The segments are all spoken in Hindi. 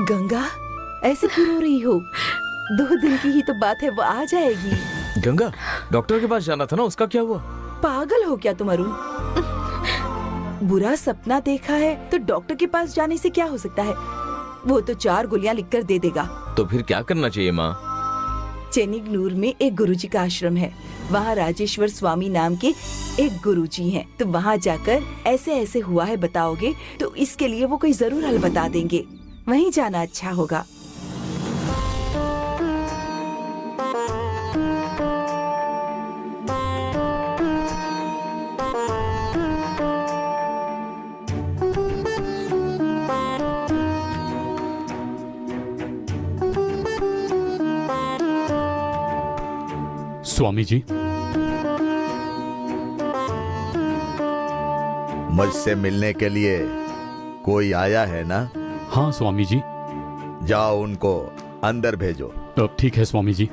गंगा, ऐसे क्यों रो रही हो? 2 दिन की ही तो बात है, वो आ जाएगी। गंगा, डॉक्टर के पास जाना था ना, उसका क्या हुआ? पागल हो क्या तुम अरुण? बुरा सपना देखा है तो डॉक्टर के पास जाने से क्या हो सकता है? वो तो 4 गोलियां लिखकर दे देगा। तो फिर क्या करना चाहिए माँ? चेनिगनूर में एक गुरुजी का आश्रम है, वहाँ राजेश्वर स्वामी नाम के एक गुरुजी हैं। तो वहाँ जाकर ऐसे ऐसे हुआ है बताओगे तो इसके लिए वो कोई जरूर हल बता देंगे। वहीं जाना अच्छा होगा। स्वामी जी, मुझसे मिलने के लिए कोई आया है ना? हाँ स्वामी जी। जाओ उनको अंदर भेजो। अब ठीक है स्वामी जी,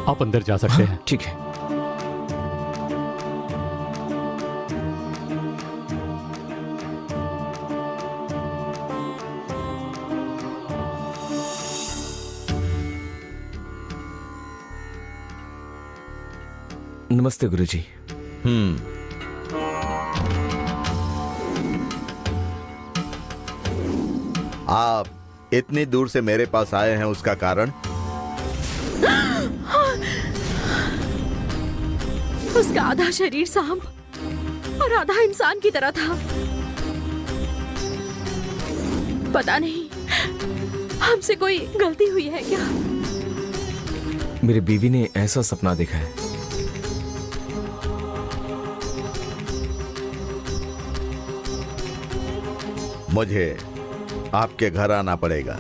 आप अंदर जा सकते हैं। ठीक है। नमस्ते गुरुजी। आप इतनी दूर से मेरे पास आए हैं, उसका कारण? उसका आधा शरीर सांप और आधा इंसान की तरह था। पता नहीं हमसे कोई गलती हुई है क्या? मेरी बीवी ने ऐसा सपना देखा है। मुझे आपके घर आना पड़ेगा।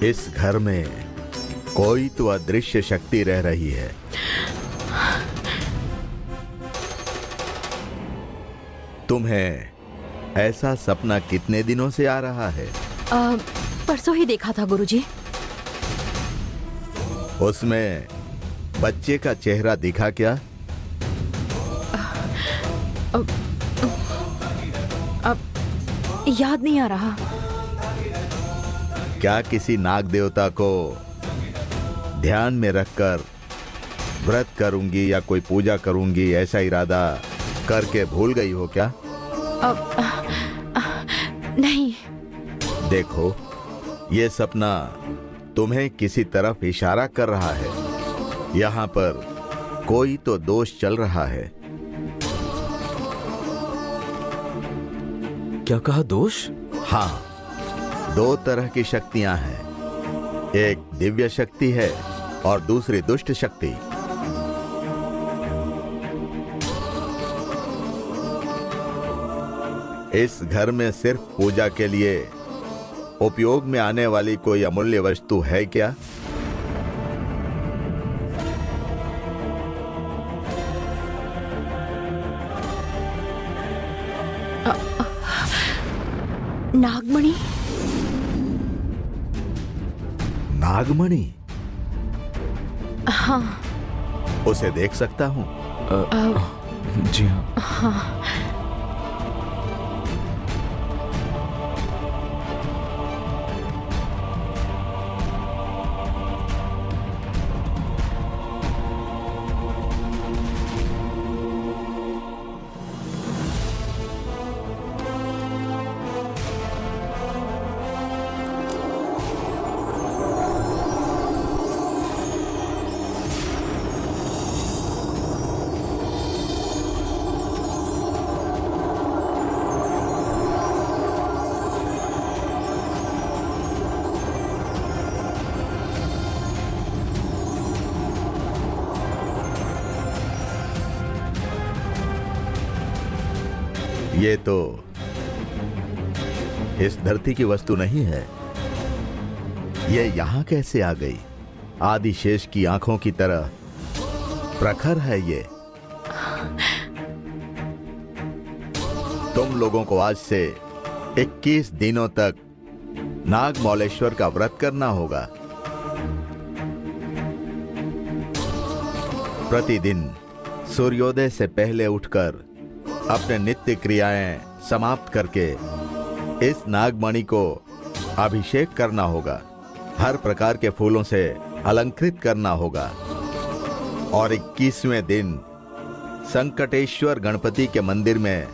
इस घर में कोई तो अदृश्य शक्ति रह रही है। तुम्हें ऐसा सपना कितने दिनों से आ रहा है? परसों ही देखा था गुरुजी। उसमें बच्चे का चेहरा दिखा क्या? अब याद नहीं आ रहा। क्या किसी नाग देवता को ध्यान में रखकर व्रत करूंगी या कोई पूजा करूंगी ऐसा इरादा करके भूल गई हो क्या? नहीं। देखो, ये सपना तुम्हें किसी तरफ इशारा कर रहा है। यहाँ पर कोई तो दोष चल रहा है। क्या कहा, दोष? हाँ, 2 तरह की शक्तियां हैं। एक दिव्य शक्ति है और दूसरी दुष्ट शक्ति। इस घर में सिर्फ पूजा के लिए उपयोग में आने वाली कोई अमूल्य वस्तु है क्या? नागमणि। नागमणि? हाँ। उसे देख सकता हूँ? जी हाँ। हाँ। ये तो इस धरती की वस्तु नहीं है। ये यहां कैसे आ गई? आदिशेष की आंखों की तरह प्रखर है ये। तुम लोगों को आज से 21 दिनों तक नागमौलेश्वर का व्रत करना होगा। प्रतिदिन सूर्योदय से पहले उठकर अपने नित्य क्रियाएं समाप्त करके इस नागमणि को अभिषेक करना होगा। हर प्रकार के फूलों से अलंकृत करना होगा और 21वें दिन संकटेश्वर गणपति के मंदिर में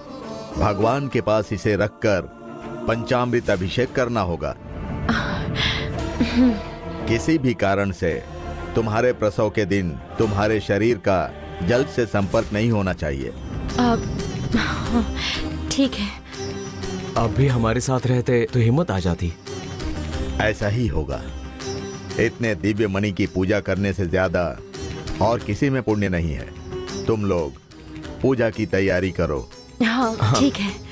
भगवान के पास इसे रखकर पंचामृत अभिषेक करना होगा। किसी भी कारण से तुम्हारे प्रसव के दिन तुम्हारे शरीर का जल से संपर्क नहीं होना चाहिए। ठीक है। अब भी हमारे साथ रहते तो हिम्मत आ जाती। ऐसा ही होगा। इतने दिव्य मणि की पूजा करने से ज्यादा और किसी में पुण्य नहीं है। तुम लोग पूजा की तैयारी करो। हाँ ठीक है।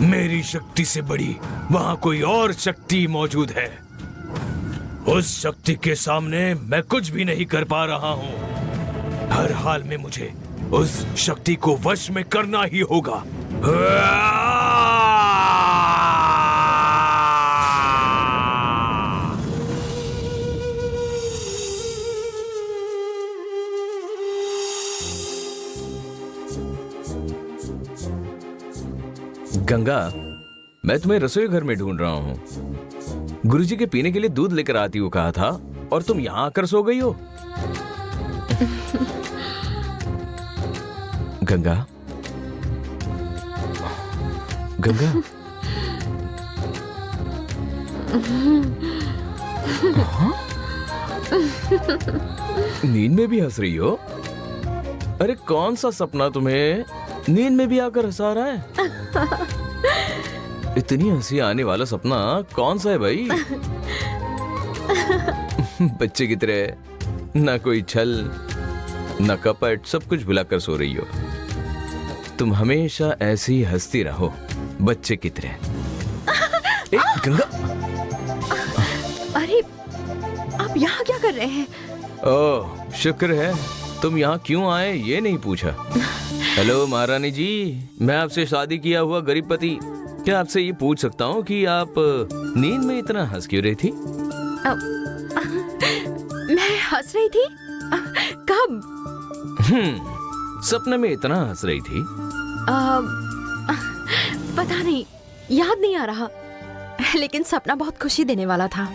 मेरी शक्ति से बड़ी वहां कोई और शक्ति मौजूद है। उस शक्ति के सामने मैं कुछ भी नहीं कर पा रहा हूं। हर हाल में मुझे उस शक्ति को वश में करना ही होगा। गंगा, मैं तुम्हें रसोई घर में ढूंढ रहा हूँ। गुरुजी के पीने के लिए दूध लेकर आती हूँ कहा था और तुम यहाँ आकर सो गई हो। गंगा, गंगा, नींद में भी हंस रही हो? अरे कौन सा सपना तुम्हें नींद में भी आकर हंसा रहा है? इतनी हंसी आने वाला सपना कौन सा है भाई? बच्चे की तरह, ना कोई छल न कपट, सब कुछ भुलाकर सो रही हो। तुम हमेशा ऐसी ही हंसती रहो, बच्चे की तरह। गंगा, अरे आप यहाँ क्या कर रहे हैं? ओह शुक्र है तुम यहाँ क्यों आए ये नहीं पूछा। हेलो महारानी जी, मैं आपसे शादी किया हुआ गरीब पति, क्या आपसे ये पूछ सकता हूँ कि आप नींद में इतना हंस क्यों रही थी? मैं हंस रही थी? कब? सपने में इतना हंस रही थी। पता नहीं, याद नहीं आ रहा, लेकिन सपना बहुत खुशी देने वाला था।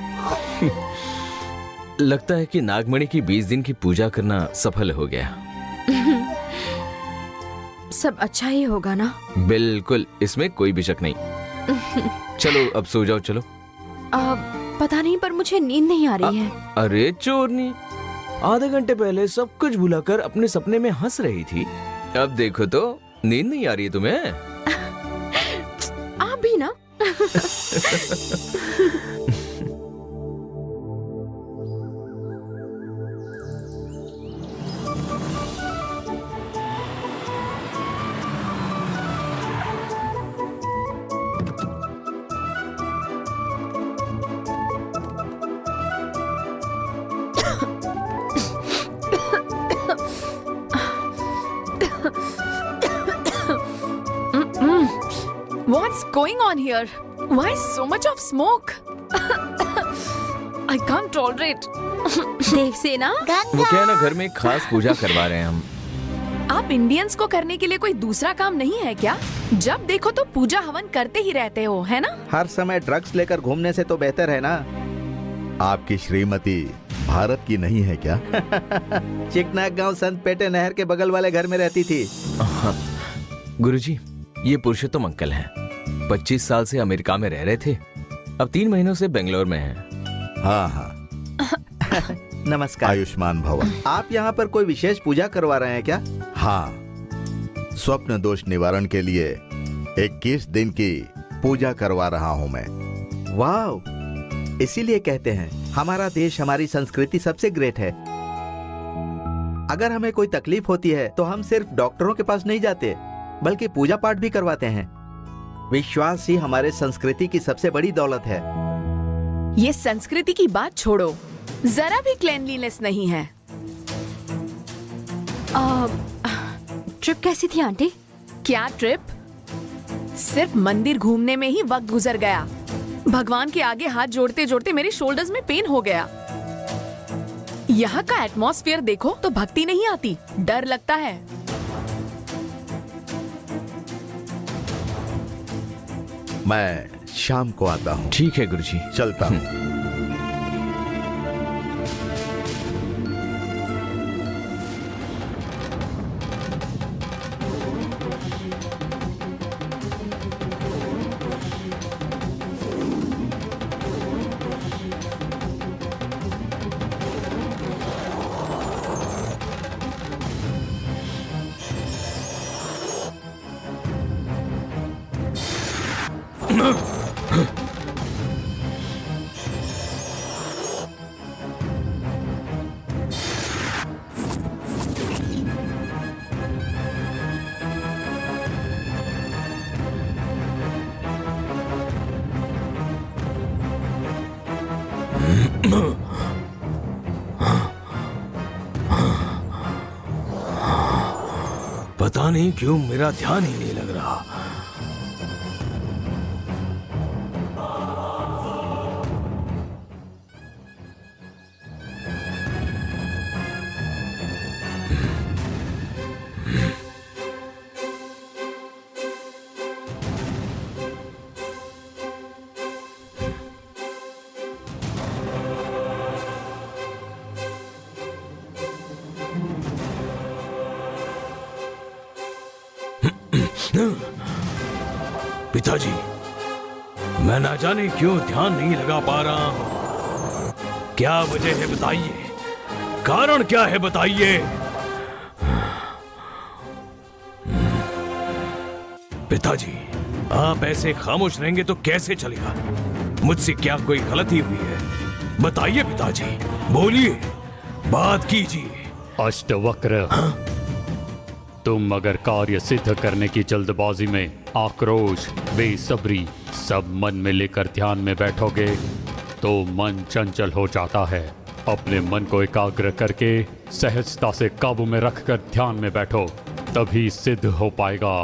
लगता है कि नागमणि की 20 दिन की पूजा करना सफल हो गया। सब अच्छा ही होगा ना? बिल्कुल, इसमें कोई भी शक नहीं। चलो अब सो जाओ, चलो। पता नहीं, पर मुझे नींद नहीं आ रही है। अरे चोरनी, आधे घंटे पहले सब कुछ भुलाकर अपने सपने में हंस रही थी, अब देखो तो नींद नहीं आ रही है तुम्हें। आप भी ना। What's going on here? Why so much of smoke? I can't tolerate. Devasena, वो क्या है ना, घर में एक खास पूजा करवा रहे हैं हम। आप इंडियंस को करने के लिए कोई दूसरा काम नहीं है क्या? जब देखो तो पूजा हवन करते ही रहते हो, है ना? हर समय ड्रग्स लेकर घूमने से तो बेहतर है ना। आपकी श्रीमती भारत की नहीं है क्या? चिकनाक गांव संत पेटे नहर के बगल वाले घर में रहती थी। गुरुजी, ये पुरुषोत्तम अंकल हैं। 25 साल से अमेरिका में रह रहे थे, अब 3 महीनों से बेंगलोर में हैं। हाँ हाँ। नमस्कार। आयुष्मान भव। आप यहाँ पर कोई विशेष पूजा करवा रहे हैं क्या? हाँ, स्वप्न दोष निवारण के लिए 21 दिन की पूजा करवा रहा हूँ मैं। वाह, इसीलिए कहते हैं हमारा देश, हमारी संस्कृति सबसे ग्रेट है। अगर हमें कोई तकलीफ होती है तो हम सिर्फ डॉक्टरों के पास नहीं जाते, बल्कि पूजा पाठ भी करवाते हैं। विश्वास ही हमारे संस्कृति की सबसे बड़ी दौलत है। ये संस्कृति की बात छोड़ो, जरा भी क्लीनलीनेस नहीं है। ट्रिप कैसी थी आंटी? क्या ट्रिप? सिर्फ मंदिर घूमने में ही वक्त गुजर गया। भगवान के आगे हाथ जोड़ते जोड़ते मेरे शोल्डर्स में पेन हो गया। यहाँ का एटमॉस्फेयर देखो तो भक्ति नहीं आती, डर लगता है। मैं शाम को आता हूँ। ठीक है गुरुजी, चलता हूँ। पता नहीं क्यों मेरा ध्यान ही नहीं लग रहा। पिताजी, मैं ना जाने क्यों ध्यान नहीं लगा पा रहा हूं। क्या वजह है बताइए, कारण क्या है बताइए। पिताजी, आप ऐसे खामोश रहेंगे तो कैसे चलेगा? मुझसे क्या कोई गलती हुई है? बताइए पिताजी, बोलिए, बात कीजिए। अष्टवक्र, तुम अगर कार्य सिद्ध करने की जल्दबाजी में आक्रोश, बेसब्री सब मन में लेकर ध्यान में बैठोगे तो मन चंचल हो जाता है। अपने मन को एकाग्र करके सहजता से काबू में रखकर ध्यान में बैठो, तभी सिद्ध हो पाएगा।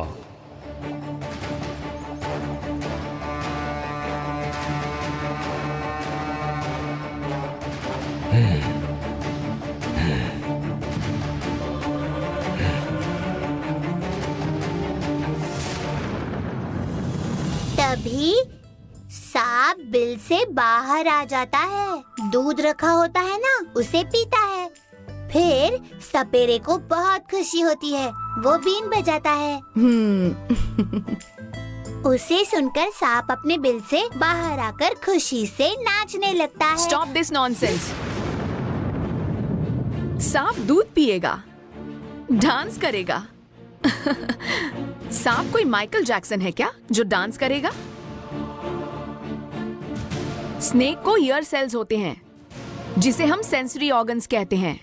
तभी सांप बिल से बाहर आ जाता है। दूध रखा होता है ना, उसे पीता है। फिर सपेरे को बहुत खुशी होती है, वो बीन बजाता है। उसे सुनकर सांप अपने बिल से बाहर आकर खुशी से नाचने लगता है। Stop this nonsense. सांप दूध पिएगा, डांस करेगा। सांप कोई माइकल जैक्सन है क्या जो डांस करेगा? स्नेक को ईयर सेल्स होते हैं जिसे हम सेंसरी ऑर्गन्स कहते हैं।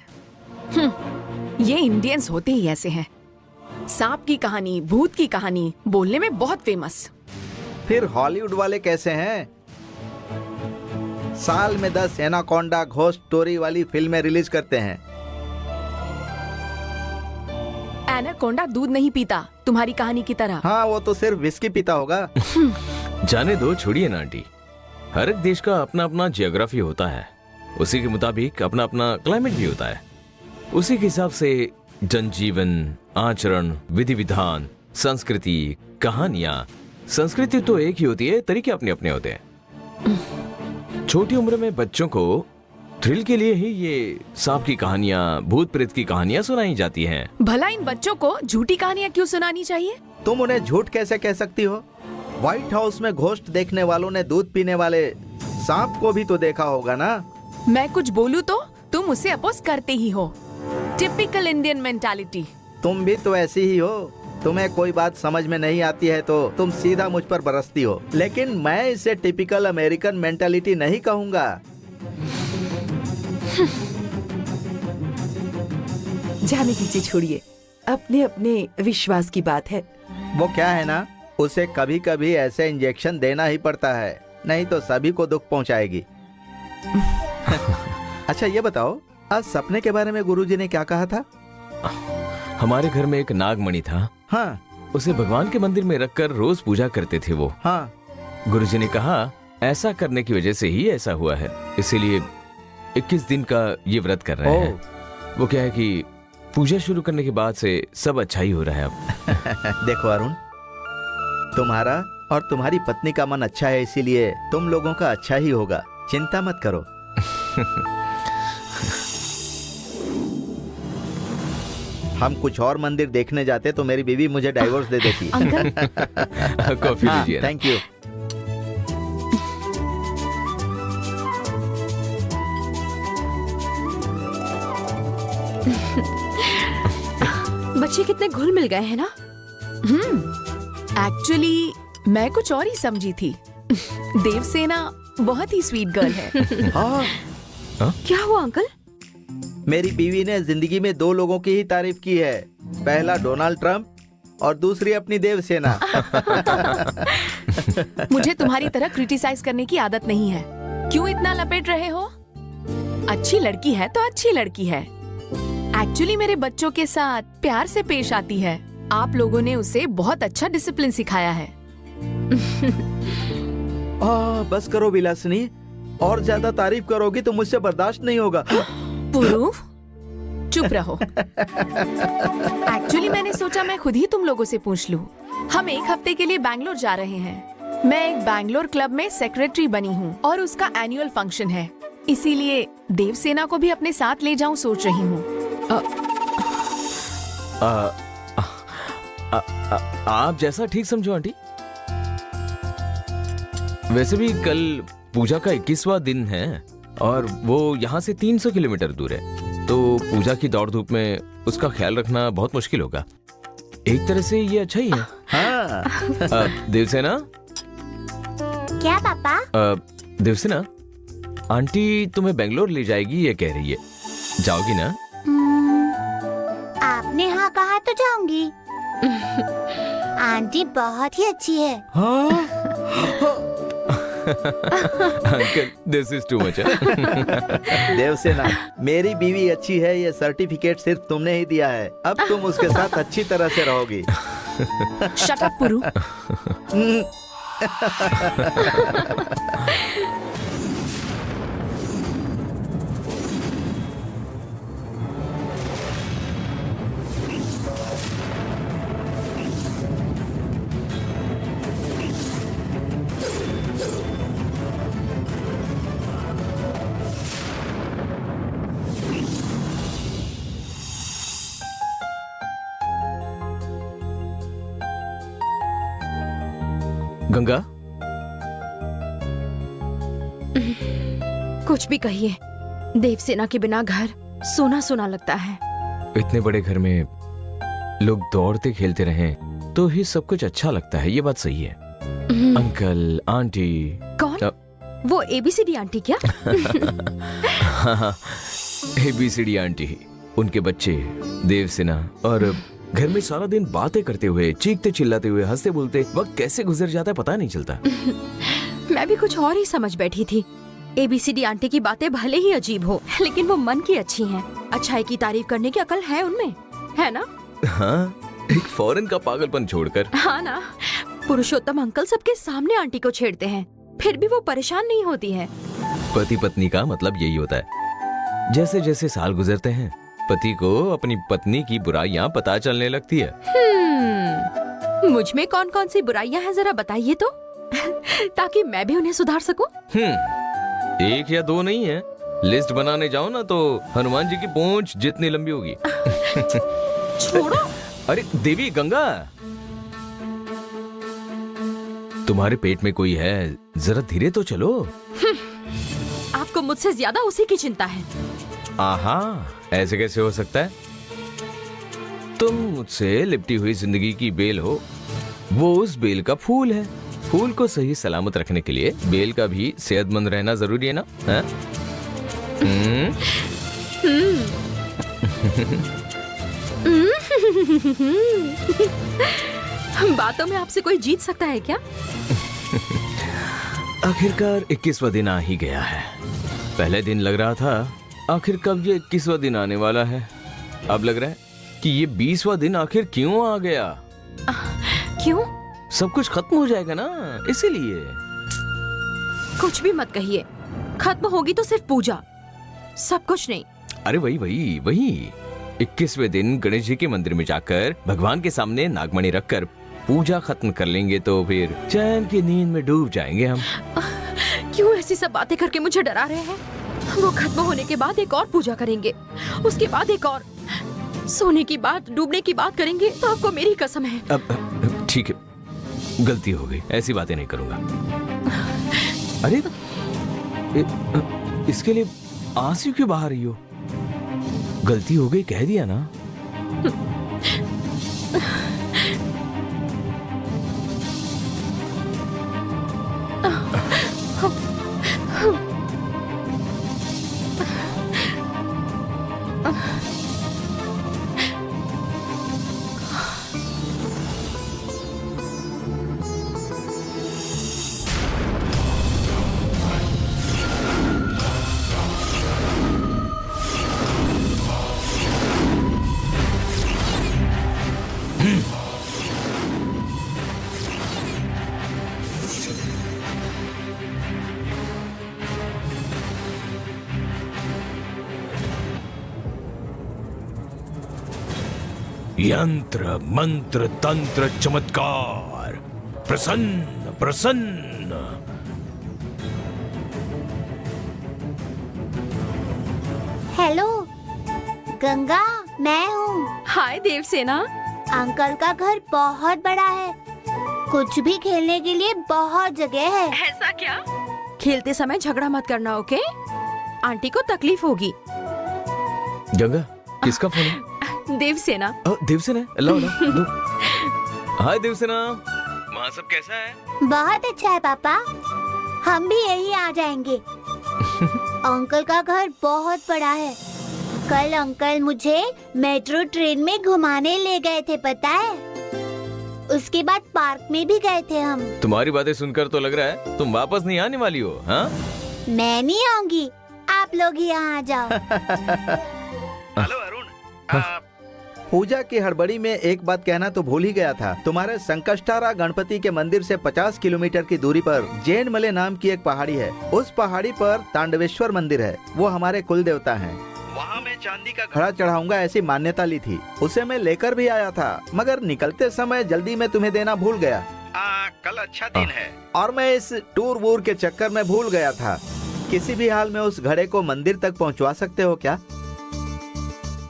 ये इंडियंस होते ही ऐसे हैं। सांप की कहानी, भूत की कहानी बोलने में बहुत फेमस। फिर हॉलीवुड वाले कैसे हैं? साल में 10 एनाकोंडा घोस्ट स्टोरी वाली फिल्में रिलीज करते हैं। एनाकोंडा दूध नहीं पीता तुम्हारी कहानी की तरह। हाँ, वो तो सिर्फ विस्की पीता होगा। जाने दो, छोड़िए ना आंटी। हर एक देश का अपना अपना जियोग्राफी होता है, उसी के मुताबिक अपना अपना क्लाइमेट भी होता है। उसी के हिसाब से जनजीवन, आचरण, विधि विधान, संस्कृति, कहानियां। संस्कृति तो एक ही होती है, तरीके अपने अपने होते हैं। छोटी उम्र में बच्चों को थ्रिल के लिए ही ये सांप की कहानियां, भूत प्रेत की कहानियां सुनाई जाती हैं। भला इन बच्चों को झूठी कहानियां क्यों सुनानी चाहिए? तुम उन्हें झूठ कैसे कह सकती हो? व्हाइट हाउस में घोस्ट देखने वालों ने दूध पीने वाले सांप को भी तो देखा होगा ना। मैं कुछ बोलूं तो तुम उसे अपोज करते ही हो। Typical Indian mentality. तुम भी तो ऐसी ही हो। तुम्हें कोई बात समझ में नहीं आती है तो तुम सीधा मुझ पर बरसती हो, लेकिन मैं इसे टिपिकल अमेरिकन मेंटालिटी नहीं कहूँगा। जाने दीजिए, छोड़िए। अपने अपने विश्वास की बात है। वो क्या है ना, उसे कभी कभी ऐसे इंजेक्शन देना ही पड़ता है, नहीं तो सभी को दुख पहुंचाएगी। अच्छा ये बताओ, आज सपने के बारे में गुरुजी ने क्या कहा था? हमारे घर में एक नागमणि था। हाँ उसे भगवान के मंदिर में रखकर रोज पूजा करते थे वो। हाँ। गुरुजी ने कहा ऐसा करने की वजह से ही ऐसा हुआ है, इसीलिए 21 दिन का ये व्रत कर रहे हैं। वो क्या है कि पूजा शुरू करने के बाद से सब अच्छा ही हो रहा है अब। देखो अरुण, तुम्हारा और तुम्हारी पत्नी का मन अच्छा है, इसीलिए तुम लोगों का अच्छा ही होगा। चिंता मत करो। हम कुछ और मंदिर देखने जाते तो मेरी बीवी मुझे डाइवोर्स दे देती। कॉफी लीजिए। Thank you. बच्चे कितने घुल मिल गए हैं ना। एक्चुअली मैं कुछ और ही समझी थी। देवसेना बहुत ही स्वीट गर्ल है। हाँ, क्या हुआ अंकल? मेरी बीवी ने जिंदगी में 2 लोगों की ही तारीफ की है। पहला डोनाल्ड ट्रंप और दूसरी अपनी देवसेना। मुझे तुम्हारी तरह क्रिटिसाइज करने की आदत नहीं है। क्यों इतना लपेट रहे हो? अच्छी लड़की है तो अच्छी लड़की है। एक्चुअली मेरे बच्चों के साथ प्यार से पेश आती है। आप लोगों ने उसे बहुत अच्छा डिसिप्लिन सिखाया है। बस करो विलासिनी, और ज्यादा तारीफ करोगी तो मुझसे बर्दाश्त नहीं होगा। पुरु, चुप रहो। एक्चुअली मैंने सोचा मैं खुद ही तुम लोगों से पूछ लूं। हम 1 हफ्ते के लिए बैंगलोर जा रहे हैं। मैं एक बैंगलोर क्लब में सेक्रेटरी बनी हूँ और उसका एनुअल फंक्शन है, इसीलिए देवसेना को भी अपने साथ ले जाऊं सोच रही हूँ। आप जैसा ठीक समझो आंटी। वैसे भी कल पूजा का 21वां दिन है और वो यहाँ से 300 किलोमीटर दूर है, तो पूजा की दौड़ धूप में उसका ख्याल रखना बहुत मुश्किल होगा। एक तरह से ये अच्छा ही है। हाँ। देवसेना। क्या पापा? देवसेना, आंटी तुम्हें बेंगलोर ले जाएगी ये कह रही है, जाओगी ना? तो जाऊंगी। आंटी बहुत ही अच्छी है। Uncle this is too much. Devasena, मेरी बीवी अच्छी है ये सर्टिफिकेट सिर्फ तुमने ही दिया है। अब तुम उसके साथ अच्छी तरह से रहोगी। शट अप पुरु। गंगा, कुछ भी कहिए, देवसेना के बिना घर सोना सोना लगता है। इतने बड़े घर में लोग दौड़ते खेलते रहें तो ही सब कुछ अच्छा लगता है। ये बात सही है। Uncle, aunty. कौन? वो ABCD आंटी क्या? हाँ, ABCD आंटी ही, उनके बच्चे देवसेना, और घर में सारा दिन बातें करते हुए, चीखते चिल्लाते हुए, हंसते बोलते वक्त कैसे गुजर जाता है पता नहीं चलता। मैं भी कुछ और ही समझ बैठी थी। ABCD आंटी की बातें भले ही अजीब हो, लेकिन वो मन की अच्छी हैं। अच्छाई की तारीफ करने की अकल है उनमें, है ना? हाँ, एक फॉरेन का पागलपन छोड़कर। हाँ ना, पुरुषोत्तम अंकल सबके सामने आंटी को छेड़ते हैं, फिर भी वो परेशान नहीं होती है। पति पत्नी का मतलब यही होता है। जैसे जैसे साल गुजरते हैं, पति को अपनी पत्नी की बुराइयां पता चलने लगती है। मुझ में कौन कौन सी बुराइयां हैं जरा बताइए तो, ताकि मैं भी उन्हें सुधार सकूं। एक या दो नहीं है, लिस्ट बनाने जाओ ना तो हनुमान जी की पूंछ जितनी लंबी होगी। छोड़ो। अरे देवी गंगा, तुम्हारे पेट में कोई है, जरा धीरे तो चलो। आपको मुझसे ज्यादा उसी की चिंता है। आहा, ऐसे कैसे हो सकता है? तुम मुझसे लिपटी हुई जिंदगी की बेल हो, वो उस बेल का फूल है। फूल को सही सलामत रखने के लिए बेल का भी सेहतमंद रहना जरूरी है ना? है? बातों में आपसे कोई जीत सकता है क्या? आखिरकार 21वां दिन आ ही गया है। पहले दिन लग रहा था आखिर कब ये 21वां दिन आने वाला है। अब लग रहा है कि ये 20वां दिन आखिर क्यों आ गया। क्यों? सब कुछ खत्म हो जाएगा ना, इसीलिए। कुछ भी मत कहिए, खत्म होगी तो सिर्फ पूजा, सब कुछ नहीं। अरे वही 21वें दिन गणेश जी के मंदिर में जाकर भगवान के सामने नागमणि रखकर पूजा खत्म कर लेंगे तो फिर चैन की नींद में डूब जाएंगे हम। क्यों ऐसी सब बातें करके मुझे डरा रहे हैं? वो खत्म होने के बाद एक और पूजा करेंगे, उसके बाद एक और, सोने की बात, डूबने की बात करेंगे तो आपको मेरी कसम है। अब ठीक है, गलती हो गई, ऐसी बातें नहीं करूंगा। अरे इसके लिए आंसू क्यों बहा रही हो? गलती हो गई कह दिया ना। यंत्र मंत्र तंत्र चमत्कार, प्रसन्न प्रसन्न। हेलो गंगा, मैं हूँ। हाय देवसेना। अंकल का घर बहुत बड़ा है, कुछ भी खेलने के लिए बहुत जगह है। ऐसा क्या? खेलते समय झगड़ा मत करना, ओके? आंटी को तकलीफ होगी। गंगा, किसका फोन है? देवसेना। देवसेना, लो। हाय देवसेना, वहाँ सब कैसा है? बहुत अच्छा है पापा, हम भी यही आ जाएंगे। अंकल का घर बहुत बड़ा है, कल अंकल मुझे मेट्रो ट्रेन में घुमाने ले गए थे, पता है। उसके बाद पार्क में भी गए थे हम। तुम्हारी बातें सुनकर तो लग रहा है तुम वापस नहीं आने वाली हो, हाँ? मैं नहीं आऊंगी, आप लोग ही यहाँ आ जाओ। हेलो अरुण, पूजा की हड़बड़ी में एक बात कहना तो भूल ही गया था। तुम्हारे संकष्टारा गणपति के मंदिर से 50 किलोमीटर की दूरी पर जैनमले नाम की एक पहाड़ी है। उस पहाड़ी पर तांडवेश्वर मंदिर है, वो हमारे कुल देवता हैं। वहाँ मैं चांदी का घड़ा चढ़ाऊंगा ऐसी मान्यता ली थी। उसे मैं लेकर भी आया था, मगर निकलते समय जल्दी में तुम्हें देना भूल गया। कल अच्छा दिन है और मैं इस टूर वूर के चक्कर में भूल गया था। किसी भी हाल में उस घड़े को मंदिर तक पहुँचवा सकते हो क्या?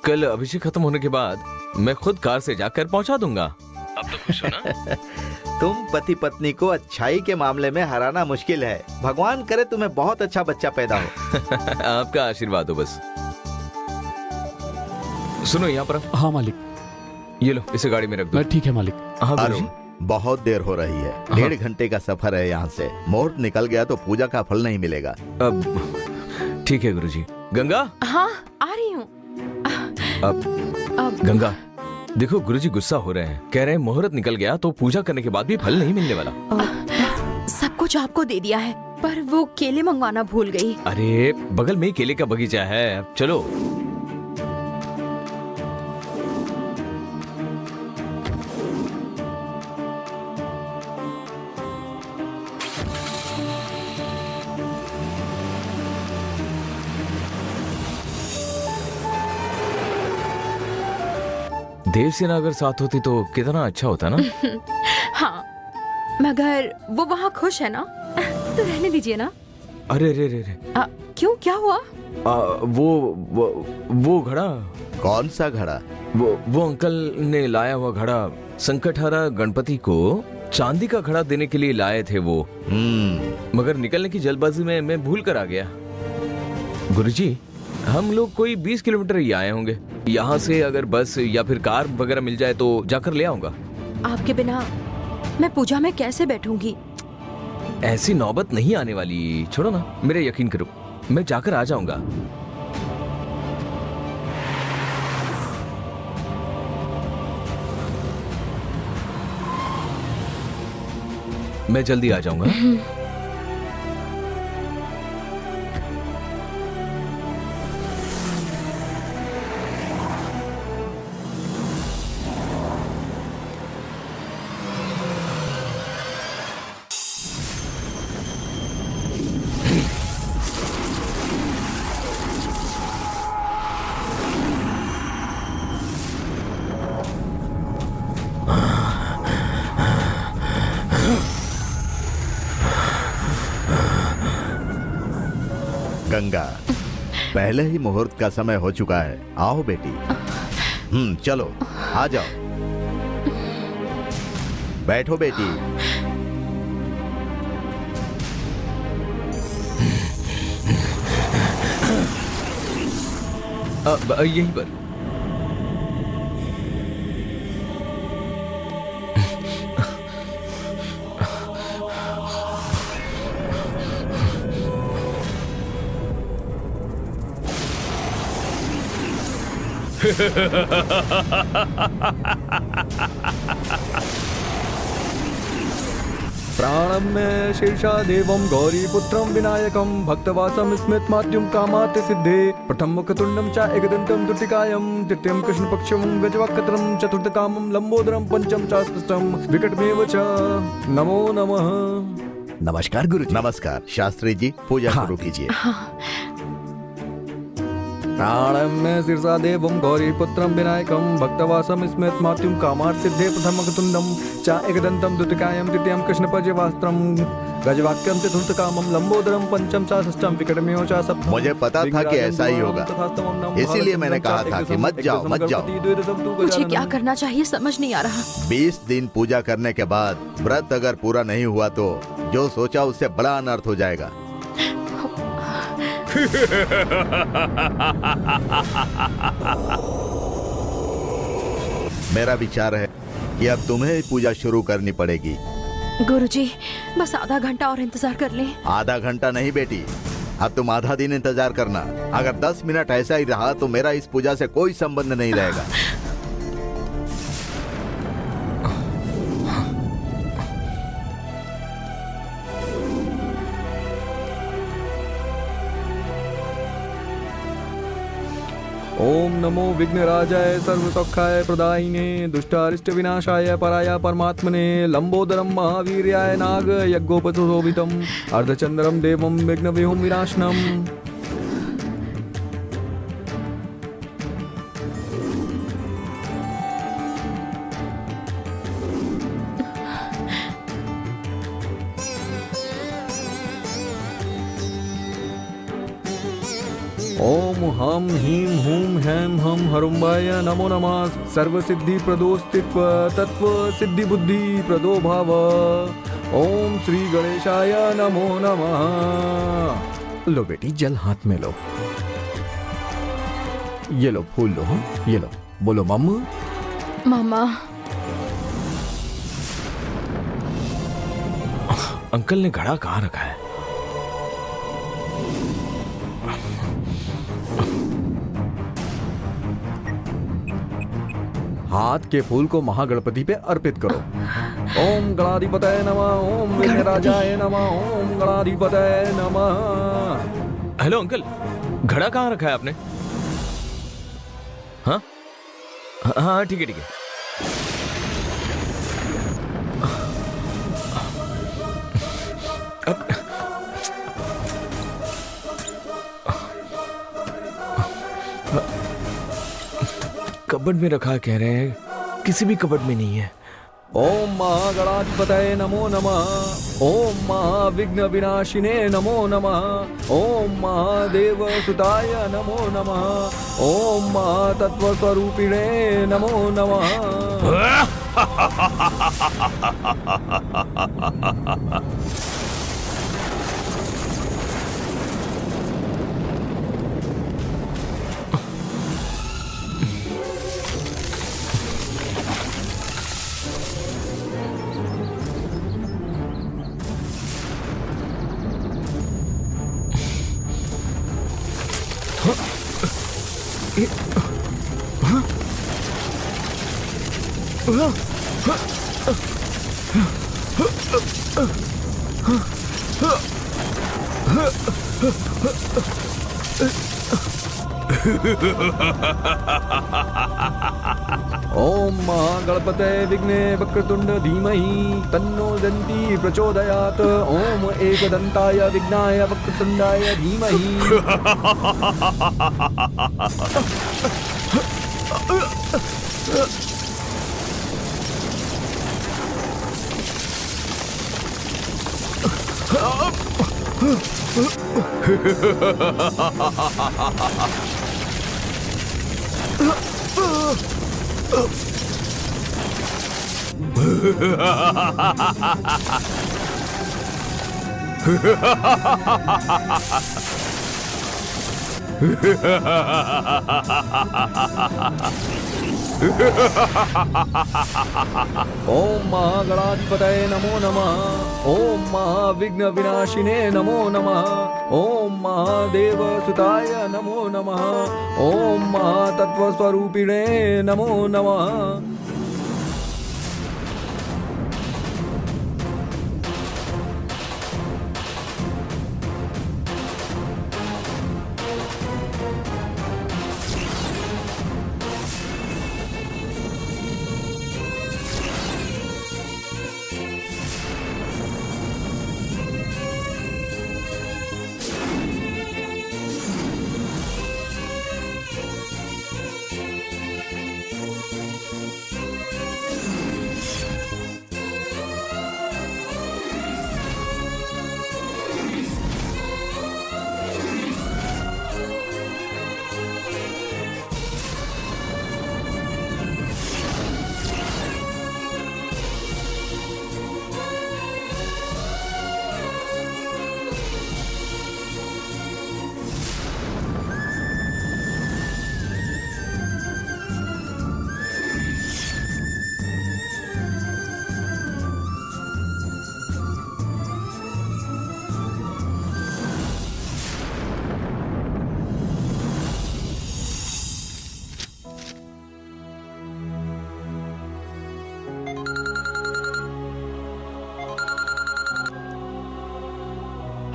कल अभिषेक खत्म होने के बाद मैं खुद कार से जाकर पहुंचा दूंगा। अब तो खुश हो ना? तुम पति पत्नी को अच्छाई के मामले में हराना मुश्किल है। भगवान करे तुम्हें बहुत अच्छा बच्चा पैदा हो। आपका आशीर्वाद हो बस। सुनो यहाँ पर। हाँ मालिक। ये लो, इसे गाड़ी में रख दो। ठीक है मालिक। हाँ अरुण, गुरुजी। बहुत देर हो रही है। 1.5 घंटे का सफर है यहाँ से। मुहूर्त निकल गया तो पूजा का फल नहीं मिलेगा। अब ठीक है गुरुजी। गंगा। हाँ, आ रही हूँ। अब गंगा देखो, गुरुजी गुस्सा हो रहे हैं। कह रहे हैं मुहूर्त निकल गया तो पूजा करने के बाद भी फल नहीं मिलने वाला। सब कुछ आपको दे दिया है, पर वो केले मंगवाना भूल गई। अरे बगल में ही केले का बगीचा है, चलो। देवसेना अगर साथ होती तो कितना अच्छा होता ना। हाँ, मगर वो वहाँ खुश है ना, तो रहने दीजिए ना। अरे रे रे रे। क्यों, क्या हुआ? वो घड़ा। कौन सा घड़ा? वो अंकल ने लाया हुआ घड़ा। संकटहारा गणपति को चांदी का घड़ा देने के लिए लाए थे वो। मगर निकलने की जल्दबाजी में मैं भूल कर आ गया। गुरुजी, हम लोग कोई 20 किलोमीटर ही आए होंगे। यहाँ से अगर बस या फिर कार वगैरह मिल जाए तो जाकर ले आऊंगा। आपके बिना मैं पूजा में कैसे बैठूंगी? ऐसी नौबत नहीं आने वाली, छोड़ो ना, मेरे यकीन करो, मैं जाकर आ जाऊंगा। मैं जल्दी आ जाऊंगा। गंगा, पहले ही मुहूर्त का समय हो चुका है। आओ बेटी। चलो आ जाओ, बैठो बेटी। यहीं पर। प्राणं मे शीर्षा देवं गौरीपुत्रं विनायकं भक्तवासं स्मितमाद्युं कामार्थ सिद्धे प्रथममुखतुण्डं च एकदन्तं द्वितीयं तृतीयं कृष्णपक्षं गजवक्त्रं चतुर्थकामं लंबोदरं पंचम च षष्ठं विकटमेव च। नमो नमः। नमस्कार गुरुजी। नमस्कार। शास्त्री जी, पूजा शुरू कीजिए। प्राणं मे शीर्षा देवं गौरीपुत्रं विनायकं भक्तवासं स्मितमाद्युं कामार्थ सिद्धे प्रथममुखतुण्डं च एकदन्तं द्वितीयं तृतीयं कृष्णपक्षवास्त्रं गजवाक्यं चतुर्थकामं लंबोदरं पंचम च षष्ठं विकटमेव च सप्तम। मुझे पता था कि ऐसा ही होगा, इसीलिए मैंने कहा था कि मत जाओ मत जाओ। मुझे क्या करना चाहिए समझ नहीं आ रहा। 20 दिन पूजा करने के बाद व्रत अगर पूरा नहीं हुआ तो जो सोचा उससे बड़ा अनर्थ हो जाएगा। मेरा विचार है कि अब तुम्हें ही पूजा शुरू करनी पड़ेगी। गुरुजी, बस आधा घंटा और इंतजार कर लें। आधा घंटा नहीं बेटी, अब तुम आधा दिन इंतजार करना। अगर 10 मिनट ऐसा ही रहा तो मेरा इस पूजा से कोई संबंध नहीं रहेगा। ओम नमो विघ्नराजाय सर्वसौख्याय प्रदायिने दुष्टारिष्ट विनाशाय पराय परमात्मने लंबोदरम महावीर्याय नाग यज्ञोपशोभितम अर्धचंद्रम देवम विघ्नविहुम विनाशनम। ओम हम ह्रीं हूं हैं हम हरुम्बाय नमो नमः सर्वसिद्धि प्रदोस्तित्व तत्व सिद्धि बुद्धि प्रदो भाव। ओम श्री गणेशाय नमो नमः। लो बेटी जल हाथ में लो, ये लो फूल लो, हाँ? ये लो, बोलो मम्मा। मामा अंकल ने घड़ा कहाँ रखा है? हाथ के फूल को महागणपति पे अर्पित करो। ओम गणाधिपतये नमः, ओम विघ्नराजाय नमः, ओम गणाधिपतये नमः। हेलो अंकल, घड़ा कहाँ रखा है आपने? हाँ हाँ ठीक है ठीक है। कबर्ड में रखा कह रहे हैं, किसी भी कबर्ड में नहीं है। ओम महागणाधिपतये नमो नमः, ओम महाविघ्न विनाशिने नमो नमः, ओम महादेव सुताय नमो नमः, ओम महातत्व स्वरूपिणे नमो नमः। ओम महागणपतये विघ्ने वक्रतुंड धीमहि तन्नो दन्ती प्रचोदयात्। ओम एकदन्ताय विघ्नाय वक्रतुंडाय धीमहि। ओम महागणाधिपतये नमो नमः, ओम महाविघ्न विनाशिने नमो नमः, ओम महादेव सुताय नमो नमः, ओम महातत्व स्वरूपिणे नमो नमः।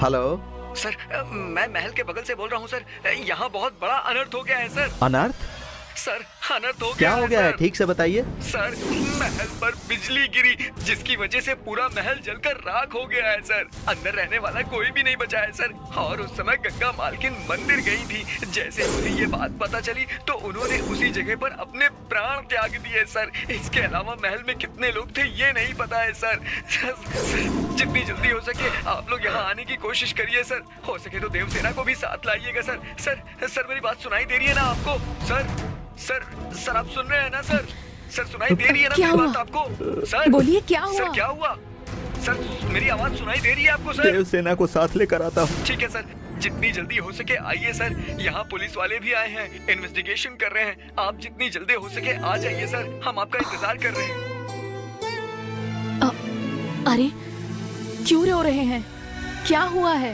हेलो। सर मैं महल के बगल से बोल रहा हूँ सर। यहाँ बहुत बड़ा अनर्थ हो गया है सर। अनर्थ? सर अनर्थ हो क्या गया हो गया है? सर। ठीक से बताइए। सर महल पर बिजली गिरी, जिसकी वजह से पूरा महल जलकर राख हो गया है सर। अंदर रहने वाला कोई भी नहीं बचा है सर। और उस समय गंगा मालकिन मंदिर गई थी। जैसे उन्हें ये बात पता चली तो उन्होंने उसी जगह पर अपने प्राण त्याग दिए सर। इसके अलावा महल में कितने लोग थे ये नहीं पता है सर। जितनी जल्दी हो सके आप लोग यहाँ आने की कोशिश करिए सर। हो सके तो देवसेना को भी साथ लाइएगा सर। सर मेरी बात सुनाई दे रही है ना आपको? सर आप सुन रहे हैं ना सर? सर सुनाई दे रही है ना मेरी बात आपको? सर बोलिए क्या हुआ? सर क्या हुआ? सर मेरी आवाज सुनाई दे रही है आपको सर? देवसेना को साथ लेकर आता हूँ। ठीक है सर, जितनी जल्दी हो सके आइए सर। यहाँ पुलिस वाले भी आए हैं, इन्वेस्टिगेशन कर रहे हैं। आप जितनी जल्दी हो सके आ जाइए सर, हम आपका इंतजार कर रहे हैं। अरे क्यों रो रहे हैं? क्या हुआ है?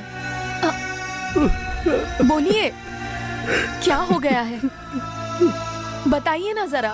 बोलिए क्या हो गया है? बताइए ना जरा।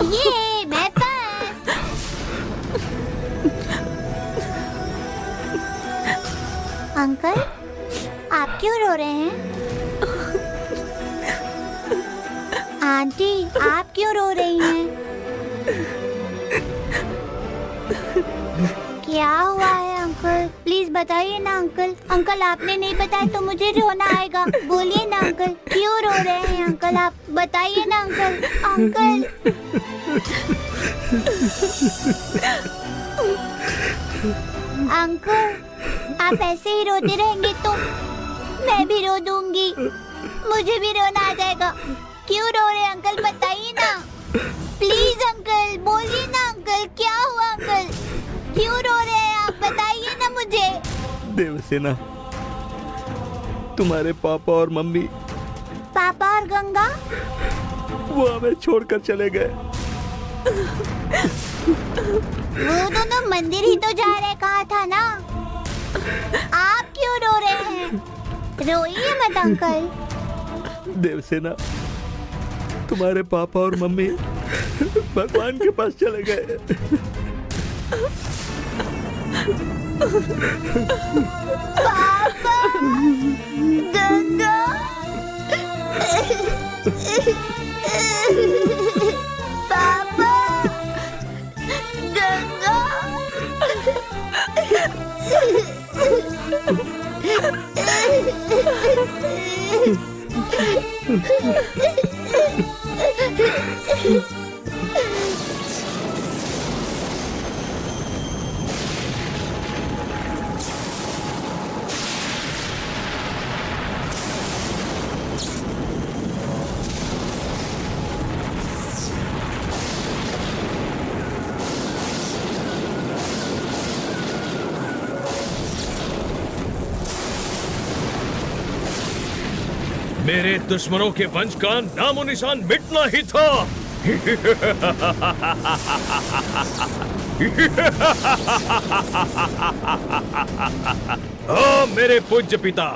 ये मैं फर्स्ट। अंकल आप क्यों रो रहे हैं? आंटी आप क्यों रो रही हैं? क्या हुआ है अंकल? प्लीज बताइए ना अंकल। अंकल आपने नहीं बताया तो मुझे रोना आएगा। बोलिए ना अंकल, क्यों रो रहे हैं अंकल? आप बताइए ना अंकल। अंकल अंकल आप ऐसे ही रोते रहेंगे तो मैं भी रो दूंगी। मुझे भी रोना आ जाएगा। क्यों रो रहे हैं अंकल? बताइए ना प्लीज अंकल। बोलिए ना अंकल, क्या हुआ अंकल? क्यों रो रहे हैं आप? बताइए ना मुझे। देवसेना, तुम्हारे पापा और मम्मी, पापा और गंगा वो हमें छोड़कर चले गए। वो दोनों मंदिर ही तो जा रहे कहा था ना। आप क्यों रो रहे हैं? रोइए मत अंकल। देवसेना, तुम्हारे पापा और मम्मी भगवान के पास चले गए। पापा, गंगा, पापा, गंगा। मेरे दुश्मनों के वंश का नामो निशान मिटना ही था। हाँ मेरे पूज्य पिता,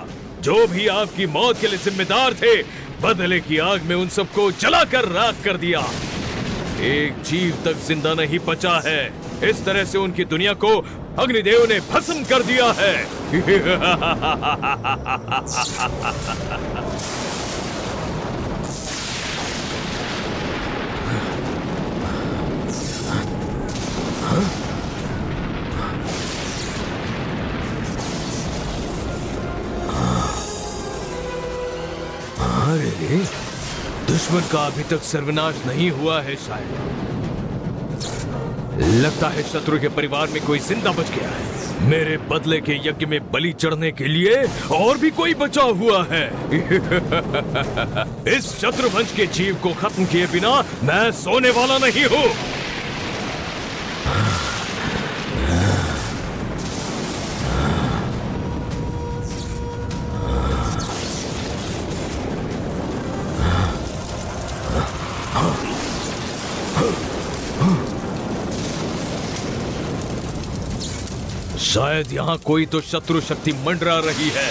जो भी आपकी मौत के लिए जिम्मेदार थे, बदले की आग में उन सबको जलाकर राख कर दिया। एक जीव तक जिंदा नहीं बचा है। इस तरह से उनकी दुनिया को अग्निदेव ने भस्म कर दिया है। अरे दुश्मन का अभी तक सर्वनाश नहीं हुआ है शायद। लगता है शत्रु के परिवार में कोई जिंदा बच गया है। मेरे बदले के यज्ञ में बलि चढ़ने के लिए और भी कोई बचा हुआ है। इस शत्रुवंश के जीव को खत्म किए बिना मैं सोने वाला नहीं हूँ। शायद यहाँ कोई तो शत्रु शक्ति मंडरा रही है।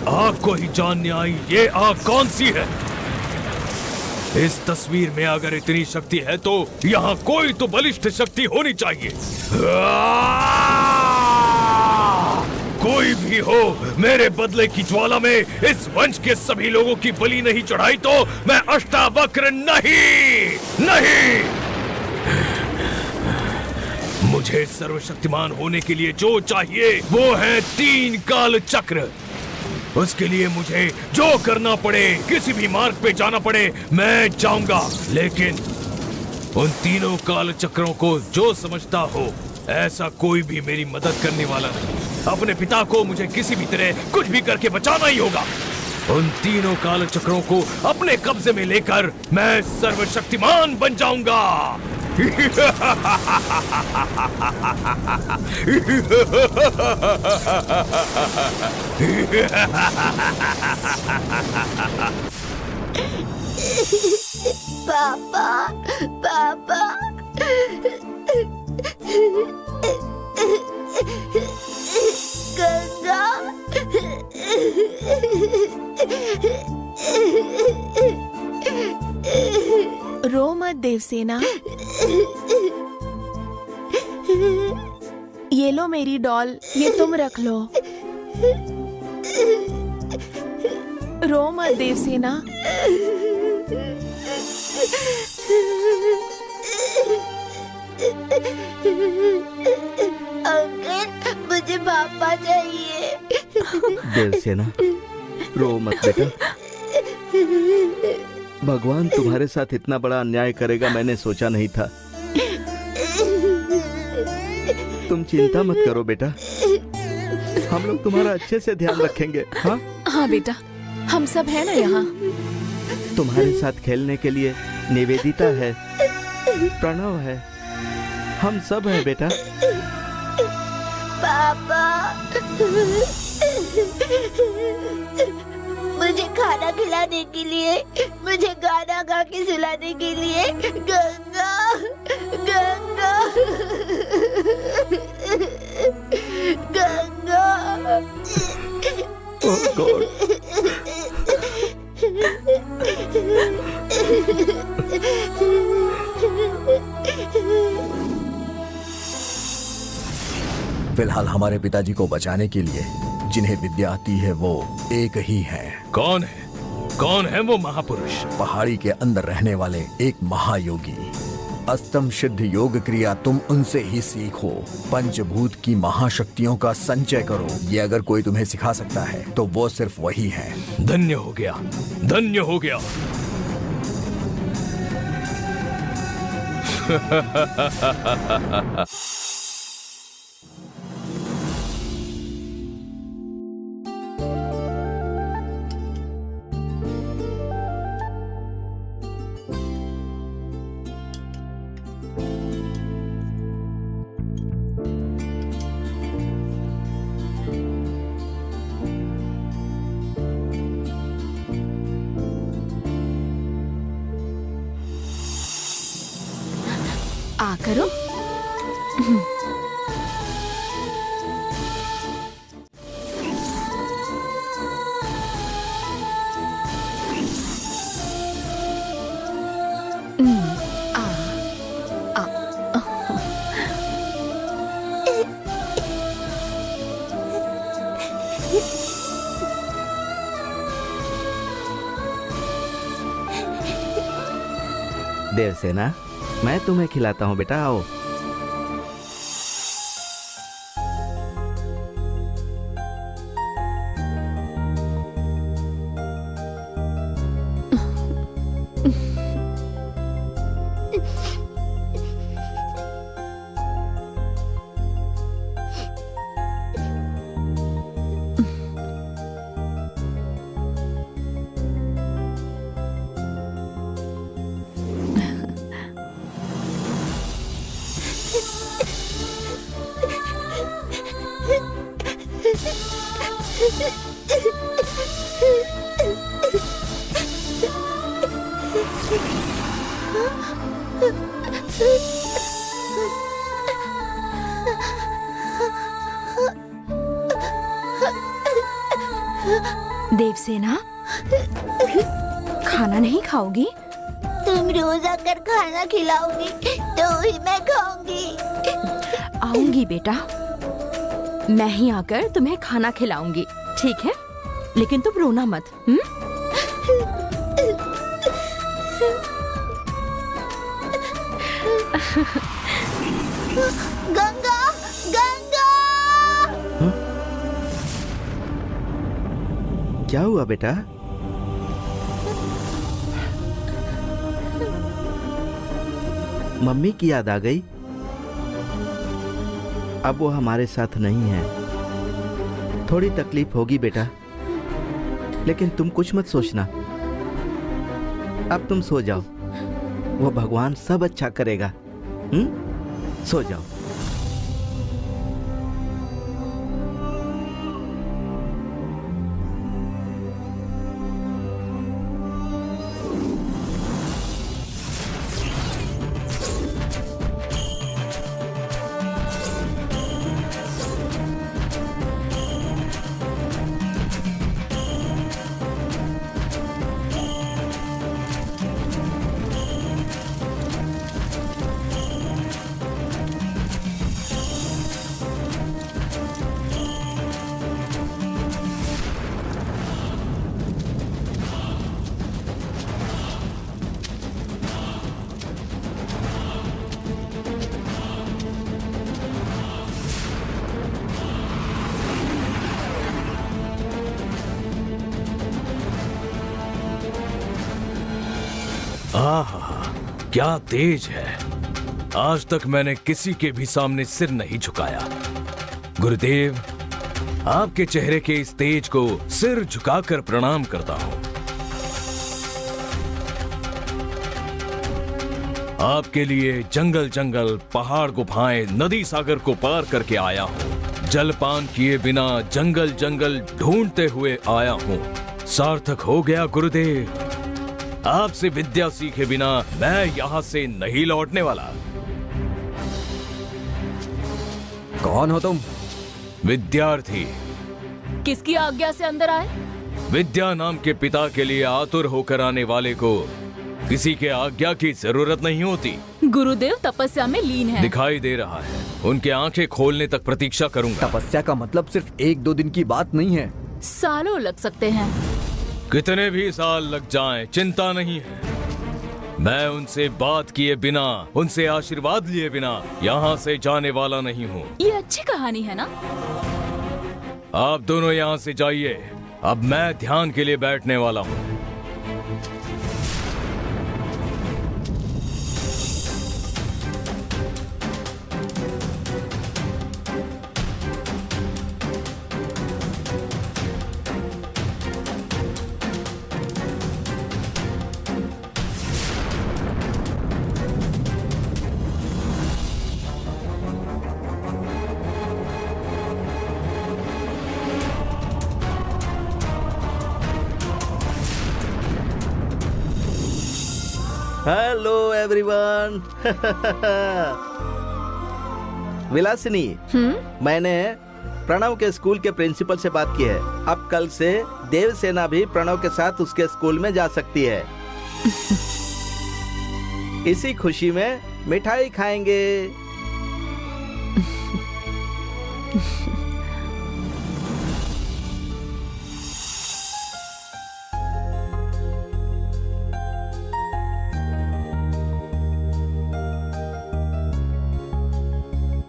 आग को ही जानने आई ये आग कौन सी है? इस तस्वीर में अगर इतनी शक्ति है तो यहाँ कोई तो बलिष्ठ शक्ति होनी चाहिए। कोई भी हो, मेरे बदले की ज्वाला में इस वंश के सभी लोगों की बलि नहीं चढ़ाई तो मैं अष्टावक्र नहीं। मुझे सर्वशक्तिमान होने के लिए जो चाहिए वो है 3 काल चक्र। उसके लिए मुझे जो करना पड़े, किसी भी मार्ग पे जाना पड़े, मैं जाऊंगा। लेकिन उन 3 काल चक्रों को जो समझता हो, ऐसा कोई भी मेरी मदद करने वाला नहीं। अपने पिता को मुझे किसी भी तरह कुछ भी करके बचाना ही होगा। उन 3 काल चक्रों को अपने कब्जे में लेकर मैं सर्वशक्तिमान बन जाऊंगा। पापा, पापा। गंगा। रो मत देवसेना। ये लो मेरी डॉल, ये तुम रख लो। रो मत देवसेना। अंकल, मुझे पापा चाहिए। देवसेना, रो मत बेटा। भगवान तुम्हारे साथ इतना बड़ा अन्याय करेगा मैंने सोचा नहीं था। तुम चिंता मत करो बेटा, हम लोग तुम्हारा अच्छे से ध्यान रखेंगे। हाँ हाँ बेटा, हम सब है ना यहाँ। तुम्हारे साथ खेलने के लिए निवेदिता है, प्रणव है, हम सब है बेटा। पापा, मुझे खाना खिलाने के लिए, मुझे गाना गा के सुलाने के लिए गंगा, गंगा, गंगा। ओह गॉड। फिलहाल हमारे पिताजी को बचाने के लिए जिन्हें विद्या आती है वो एक ही है। कौन है? कौन है वो महापुरुष? पहाड़ी के अंदर रहने वाले एक महायोगी। अष्टम सिद्ध योग क्रिया तुम उनसे ही सीखो। पंचभूत की महाशक्तियों का संचय करो। ये अगर कोई तुम्हें सिखा सकता है तो वो सिर्फ वही है। धन्य हो गया, धन्य हो गया। आ करो। देवसेना, मैं तुम्हें खिलाता हूँ बेटा, आओ। देवसेना, खाना नहीं खाओगी? तुम रोज आकर खाना खिलाओगी तो ही मैं खाऊंगी। आऊंगी बेटा, मैं ही आकर तुम्हें खाना खिलाऊंगी, ठीक है? लेकिन तुम रोना मत, गंगा, गंगा! क्या हुआ बेटा? मम्मी की याद आ गई? अब वो हमारे साथ नहीं है। थोड़ी तकलीफ होगी बेटा, लेकिन तुम कुछ मत सोचना। अब तुम सो जाओ, वो भगवान सब अच्छा करेगा। सो जाओ। आहा, क्या तेज है। आज तक मैंने किसी के भी सामने सिर नहीं झुकाया। गुरुदेव, आपके चेहरे के इस तेज को सिर झुकाकर प्रणाम करता हूं। आपके लिए जंगल जंगल, पहाड़ गुफाएं, नदी सागर को पार करके आया हूं। जलपान किए बिना जंगल जंगल ढूंढते हुए आया हूं। सार्थक हो गया गुरुदेव। आपसे विद्या सीखे बिना मैं यहाँ से नहीं लौटने वाला। कौन हो तुम? विद्यार्थी। किसकी आज्ञा से अंदर आए? विद्या नाम के पिता के लिए आतुर होकर आने वाले को किसी के आज्ञा की जरूरत नहीं होती। गुरुदेव तपस्या में लीन है। दिखाई दे रहा है। उनके आंखें खोलने तक प्रतीक्षा करूंगा। तपस्या का मतलब सिर्फ 1-2 दिन की बात नहीं है। सालों लग सकते हैं। कितने भी साल लग जाएं, चिंता नहीं है। मैं उनसे बात किए बिना, उनसे आशीर्वाद लिए बिना यहाँ से जाने वाला नहीं हूँ। ये अच्छी कहानी है ना? आप दोनों यहाँ से जाइए। अब मैं ध्यान के लिए बैठने वाला हूँ। Hello everyone. विलासिनी, मैंने प्रणव के स्कूल के प्रिंसिपल से बात की है। अब कल से देवसेना भी प्रणव के साथ उसके स्कूल में जा सकती है। इसी खुशी में मिठाई खाएंगे।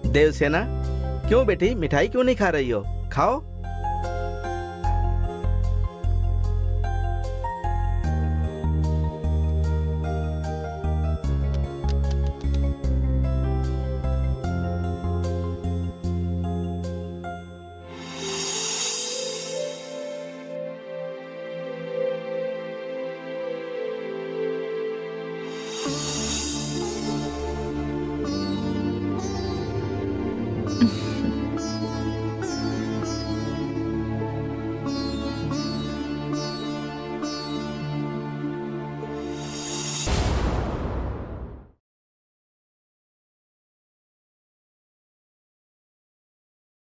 देवसेना, क्यों बेटी मिठाई क्यों नहीं खा रही हो? खाओ।